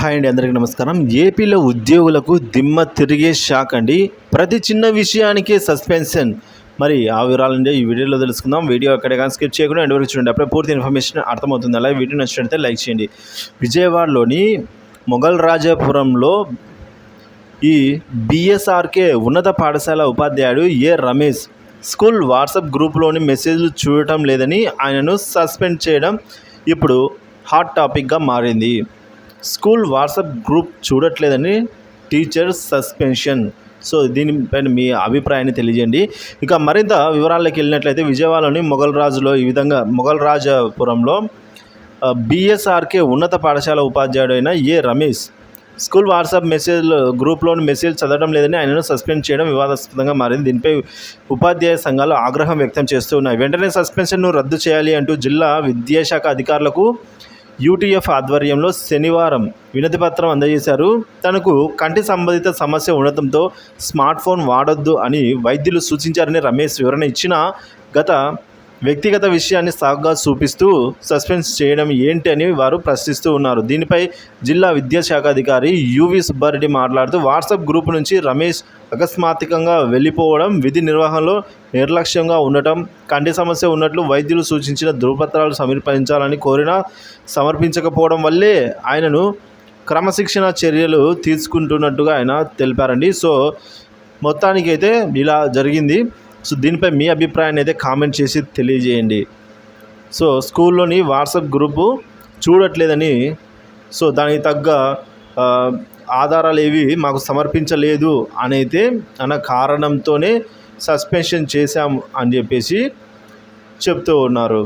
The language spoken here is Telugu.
హాయ్ అండి, అందరికీ నమస్కారం. ఏపీలో ఉద్యోగులకు దిమ్మ తిరిగే షాక్ అండి. ప్రతి చిన్న విషయానికి సస్పెన్షన్. మరి ఆ వివరాలంటే ఈ వీడియోలో తెలుసుకుందాం. వీడియో ఎక్కడ కానీ స్కిప్ చేయకుండా ఎండ్ వరకు చూడండి. అప్పుడే పూర్తి ఇన్ఫర్మేషన్ అర్థమవుతుంది. అలాగే వీడియో నచ్చినట్లయితే లైక్ చేయండి. విజయవాడలోని మొఘల్ రాజాపురంలో ఈ బిఎస్ఆర్కే ఉన్నత పాఠశాల ఉపాధ్యాయుడు ఏ రమేష్ స్కూల్ వాట్సాప్ గ్రూప్లోని మెసేజ్లు చూడటం లేదని ఆయనను సస్పెండ్ చేయడం ఇప్పుడు హాట్ టాపిక్గా మారింది. స్కూల్ వాట్సాప్ గ్రూప్ చూడట్లేదని టీచర్ సస్పెన్షన్. సో దీనిపైన మీ అభిప్రాయాన్ని తెలియజేయండి. ఇక మరింత వివరాల్లోకి వెళ్ళినట్లయితే విజయవాడలోని మొఘల్ రాజాపురంలో బిఎస్ఆర్కే ఉన్నత పాఠశాల ఉపాధ్యాయుడు అయిన ఏ రమేష్ స్కూల్ వాట్సాప్ గ్రూప్లోని మెసేజ్ చదవడం లేదని ఆయనను సస్పెండ్ చేయడం వివాదాస్పదంగా మారింది. దీనిపై ఉపాధ్యాయ సంఘాలు ఆగ్రహం వ్యక్తం చేస్తూ ఉన్నాయి. వెంటనే సస్పెన్షన్ను రద్దు చేయాలి అంటూ జిల్లా విద్యాశాఖ అధికారులకు యూటీఎఫ్ ఆధ్వర్యంలో శనివారం వినతిపత్రం అందజేశారు. తనకు కంటి సంబంధిత సమస్య ఉండటంతో స్మార్ట్ ఫోన్ వాడొద్దు అని వైద్యులు సూచించారని రమేష్ వివరణ ఇచ్చిన వ్యక్తిగత విషయాన్ని సాకుగా చూపిస్తూ సస్పెండ్ చేయడం ఏంటి అని వారు ప్రశ్నిస్తూ ఉన్నారు. దీనిపై జిల్లా విద్యాశాఖ అధికారి యువి సుబ్బారెడ్డి మాట్లాడుతూ వాట్సాప్ గ్రూప్ నుంచి రమేష్ అకస్మాత్తుగా వెళ్ళిపోవడం, విధి నిర్వహణలో నిర్లక్ష్యంగా ఉండటం, కంటి సమస్య ఉన్నట్లు వైద్యులు సూచించిన ధృవపత్రాలు సమర్పించాలని కోరినా సమర్పించకపోవడం వల్లే ఆయనను క్రమశిక్షణ చర్యలు తీసుకుంటున్నట్టుగా ఆయన తెలిపారండి. సో మొత్తానికైతే ఇలా జరిగింది. సో దీనిపై మీ అభిప్రాయాన్ని అయితే కామెంట్ చేసి తెలియజేయండి. సో స్కూల్లోని వాట్సాప్ గ్రూపు చూడట్లేదని, సో దానికి తగ్గ ఆధారాలు ఏవి మాకు సమర్పించలేదు అన్న కారణంతోనే సస్పెన్షన్ చేశాం అని చెప్పేసి చెప్తూ ఉన్నారు.